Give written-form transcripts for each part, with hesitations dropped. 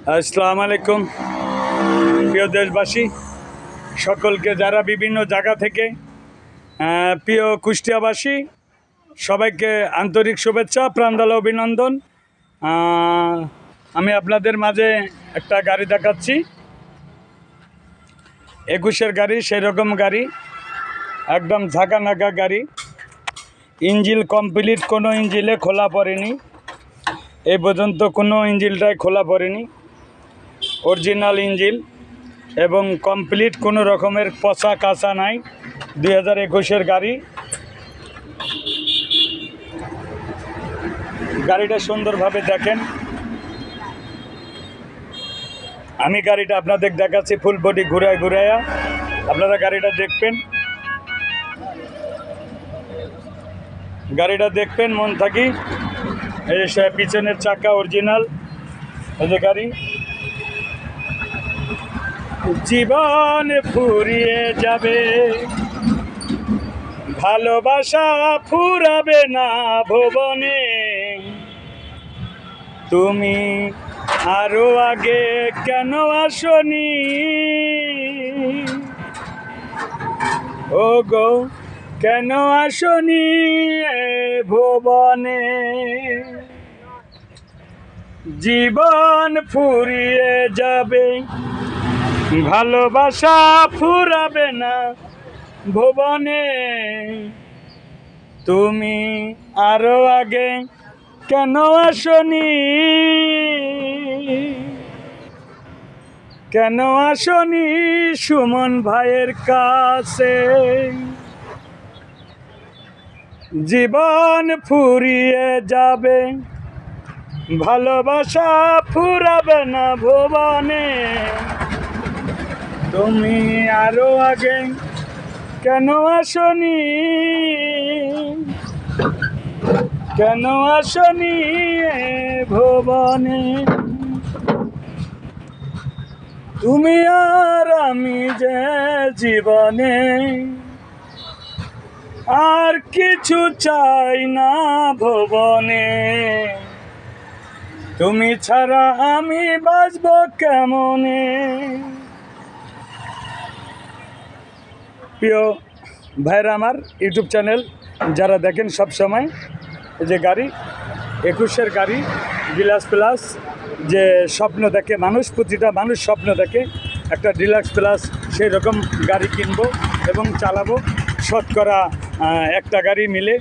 আসসালামু আলাইকুম প্রিয় দেশবাসী সকলকে, যারা বিভিন্ন জায়গা থেকে প্রিয় কুষ্টিয়াবাসী সবাইকে আন্তরিক শুভেচ্ছা, প্রাণঢালা অভিনন্দন। আমি আপনাদের মাঝে একটা গাড়ি দেখাচ্ছি, 21-এর গাড়ি, সেই রকম গাড়ি, একদম ঝাঁকানাকা গাড়ি। ইঞ্জিল কমপ্লিট, কোনো ইঞ্জিলে খোলা পড়েনি, এই পর্যন্ত কোনো ইঞ্জিলটাই খোলা পড়েনি, অরিজিনাল ইঞ্জিল এবং কমপ্লিট, কোনো রকমের পচা কাঁচা নাই। 2021-এর গাড়ি। গাড়িটা সুন্দরভাবে দেখেন। আমি গাড়িটা আপনাদের দেখাচ্ছি ফুল বডি ঘুরাইয়া, আপনারা গাড়িটা দেখবেন, মন থাকি। এই যে পিছনের চাকা অরিজিনাল, এই যে গাড়ি। জীবন ফুরিয়ে যাবে, ভালোবাসা ফুরাবে না ভুবনে, তুমি আরো আগে কেন আসনি? ও গো, কেন আসনি ভুবনে? জীবন ফুরিয়ে যাবে, ভালোবাসা ফুরাবে না ভুবনে, তুমি আরো আগে কেন আসনি? কেন আসনি সুমন ভাইয়ের কাছে? জীবন ফুরিয়ে যাবে, ভালোবাসা ফুরাবে না ভুবনে, তুমি আরো আগে কেন আসনি? কেন আসনি ভুবনে? তুমি আর আমি যে জীবনে আর কিছু চাই না ভুবনে, তুমি ছাড়া আমি বাঁচব কেমনে? প্রিয় ভাইরা আমার, ইউটিউব চ্যানেল যারা দেখেন সব সময়, এই যে গাড়ি 21-এর গাড়ি ডিলাক্স প্লাস, যে স্বপ্ন দেখে মানুষ, প্রতিটা মানুষ স্বপ্ন দেখে একটা ডিলাক্স প্লাস, সেই রকম গাড়ি কিনবো এবং চালাবো, শতকরা একটা গাড়ি মিলে।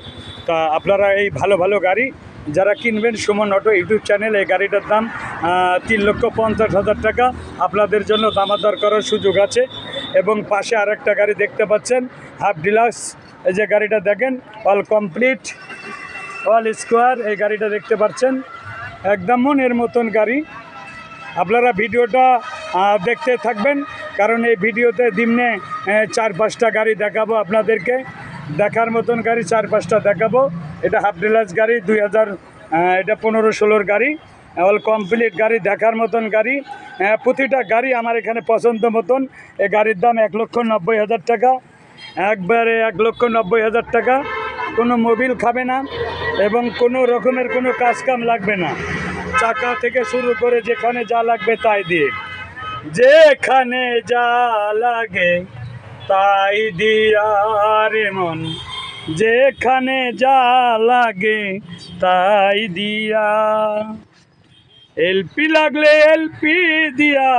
তা আপনারা এই ভালো ভালো গাড়ি যারা কিনবেন, সুমন অটো ইউটিউব চ্যানেল, এই গাড়িটার দাম 3,50,000 টাকা। আপনাদের জন্য দামাদার করার সুযোগ আছে। এবং পাশে আরেকটা গাড়ি দেখতে পাচ্ছেন, হাফ ডিলাক্স, এই যে গাড়িটা দেখেন, অল কমপ্লিট, অল স্কোয়ার, এই গাড়িটা দেখতে পাচ্ছেন, একদম মনের মতন গাড়ি। আপনারা ভিডিওটা দেখতে থাকবেন, কারণ এই ভিডিওতে দিনে 4-5টা গাড়ি দেখাবো আপনাদেরকে, দেখার মতন গাড়ি 4-5টা দেখাবো। এটা হাফ ডিলাক্স গাড়ি, 2000, এটা 15-16 গাড়ি, অল কমপ্লিট গাড়ি, দেখার মতন গাড়ি। প্রতিটা গাড়ি আমার এখানে পছন্দ মতন। এই গাড়ির দাম 1,90,000 টাকা, একবারে 1,90,000 টাকা। কোনো মোবিল খাবে না এবং কোনো রকমের কোনো কাজকাম লাগবে না, চাকা থেকে শুরু করে যেখানে যা লাগবে তাই দিয়ে, যেখানে যা লাগে তাই দিয়া রে মন, যেখানে যা লাগে তাই দিয়া। এলপি লাগলে এলপি দিয়া,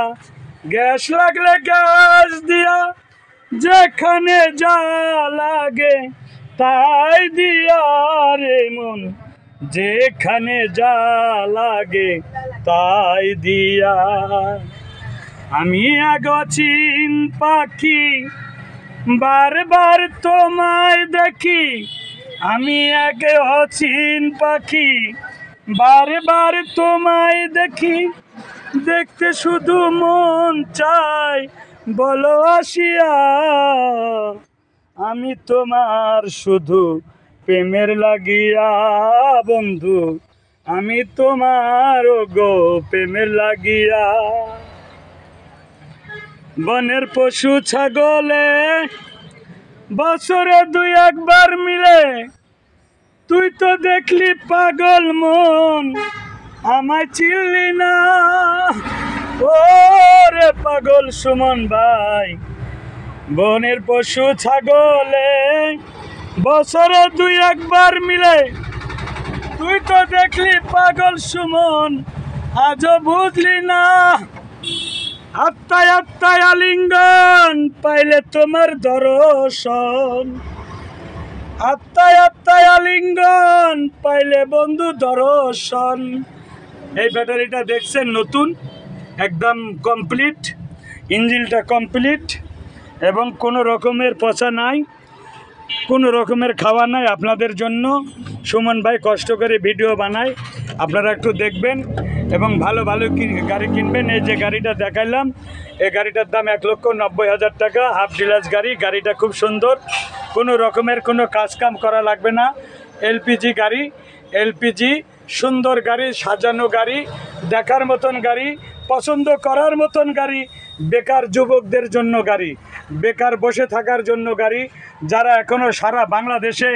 গ্যাস লাগলে গ্যাস দিয়া, যেখানে যা লাগে তাই দিয়া রে মন, যেখানে যা লাগে তাই দিয়া। আমি অচিন পাখি, বারবার তোমায় দেখি, আমি অচিন পাখি, বারবার তোমায় দেখি, দেখতে শুধু মন চায় বলো আসিয়া, আমি তোমার শুধু প্রেমের লাগিয়া বন্ধু, আমি তোমার গো প্রেমের লাগিয়া। বনের পশু ছাগলে বছরে 2-1 মিলে, তুই তো দেখলি পাগল মন, আমায় চিনলি না, ছাগল সুমন ভাই, বনের পশু ছাগলে বছরে দুই একবার মিলে। তুই তো দেখলি পাগল সুমন, আজও বুঝলি না। আত্মায় আত্মায় আলিঙ্গন পাইলে তোমার দর্শন, আত্মায় আত্মায় আলিঙ্গন পাইলে বন্ধু দর্শন। এই ব্যাটারিটা দেখছেন নতুন, একদম কমপ্লিট, ইঞ্জিনটা কমপ্লিট এবং কোনো রকমের পচা নাই, কোনো রকমের খাওয়া নাই। আপনাদের জন্য সুমন ভাই কষ্ট করে ভিডিও বানায়, আপনারা একটু দেখবেন এবং ভালো ভালো গাড়ি কিনবেন। এই যে গাড়িটা দেখাইলাম, এই গাড়িটার দাম 1,90,000 টাকা, হাফ ডিলাক্স গাড়ি। গাড়িটা খুব সুন্দর, কোনো রকমের কোনো কাজকাম করা লাগবে না। এলপিজি গাড়ি, এলপিজি সুন্দর গাড়ি, সাজানো গাড়ি, দেখার মতন গাড়ি, পছন্দ করার মতন গাড়ি। বেকার যুবকদের জন্য গাড়ি, বেকার বসে থাকার জন্য গাড়ি। যারা এখনও সারা বাংলাদেশে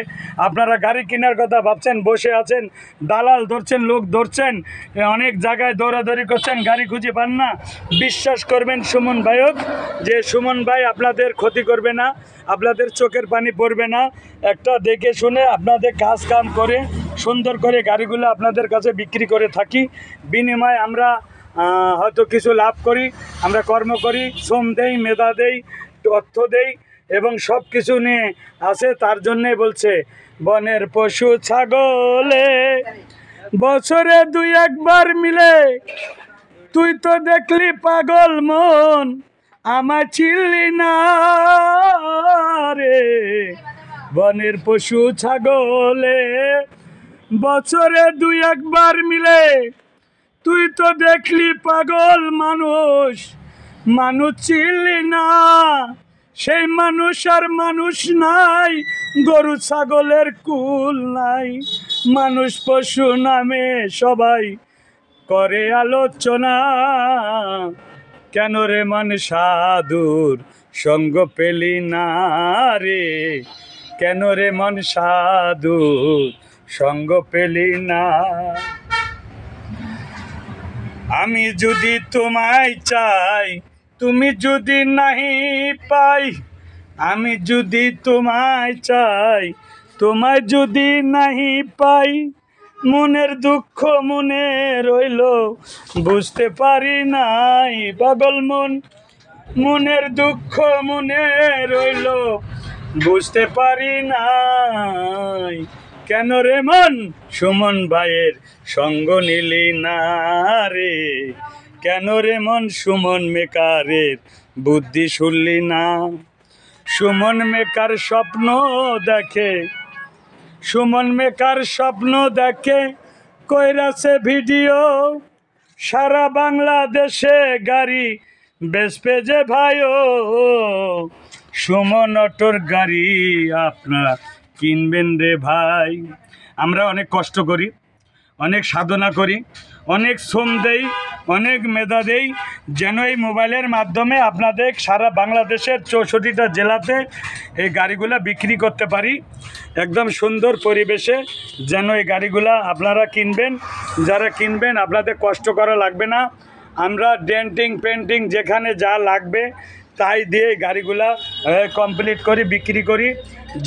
আপনারা গাড়ি কেনার কথা ভাবছেন, বসে আছেন, দালাল ধরছেন, লোক ধরছেন, অনেক জায়গায় দৌড়াদৌড়ি করছেন, গাড়ি খুঁজে পান না, বিশ্বাস করবেন সুমন ভাইক, যে সুমন ভাই আপনাদের ক্ষতি করবে না, আপনাদের চোখের পানি পড়বে না। একটা দেখে শুনে আপনাদের কাজ কাম করে সুন্দর করে গাড়িগুলো আপনাদের কাছে বিক্রি করে থাকি। বিনিময়ে আমরা হয়তো কিছু লাভ করি, আমরা কর্ম করি, শ্রম দেই, মেধা দেই, অর্থ দেই এবং সব কিছু নিয়ে আসে। তার জন্যে বলছে বনের পশু ছাগলে বছরে দুই একবার মিলে। তুই তো দেখলি পাগল মন, আমায় চিনলি না রে। বনের পশু ছাগলে বছরে দুই একবার মিলে। তুই তো দেখলি পাগল মানুষ, মানুষ চিনলি না। সেই মানুষ আর মানুষ নাই, গরু ছাগলের কুল নাই। মানুষ পশু নামে সবাই করে আলোচনা, কেন রে মন সাধুর সঙ্গ পেলি না রে। কেন রে মন সাধুর সঙ্গ পেলি না। আমি যদি তোমায় চাই, তুমি যদি নাহি পাই। আমি যদি তোমায় চাই, তোমায় যদি নাহি পাই। মনের দুঃখ মনে রইল, বুঝতে পারি নাই। পাগল মন, মনের দুঃখ মনে রইল, বুঝতে পারি নাই। কেন রে মন সুমন ভাইয়ের সঙ্গ নিলি না রে। কেন রে মন সুমন মেকারের বুদ্ধি শুনলি না। সুমন মেকার স্বপ্ন দেখে, সুমন মেকার স্বপ্ন দেখে কইরাছে ভিডিও। সারা বাংলাদেশে গাড়ি বেচবে যে ভাইও। সুমন অটোর গাড়ি আপনারা কিনবেন রে ভাই। আমরা অনেক কষ্ট করি, অনেক সাধনা করি, অনেক শ্রম দেই, অনেক মেধা দেই, যেন এই মোবাইলের মাধ্যমে আপনাদের সারা বাংলাদেশের 64টা জেলাতে এই গাড়িগুলো বিক্রি করতে পারি একদম সুন্দর পরিবেশে। যেন এই গাড়িগুলো আপনারা কিনবেন, যারা কিনবেন আপনাদের কষ্ট করা লাগবে না। আমরা ডেন্টিং পেন্টিং যেখানে যা লাগবে তাই দিয়ে গাড়িগুলা কমপ্লিট করি, বিক্রি করি,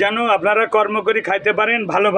যেন আপনারা কর্ম করে খাইতে পারেন ভালো।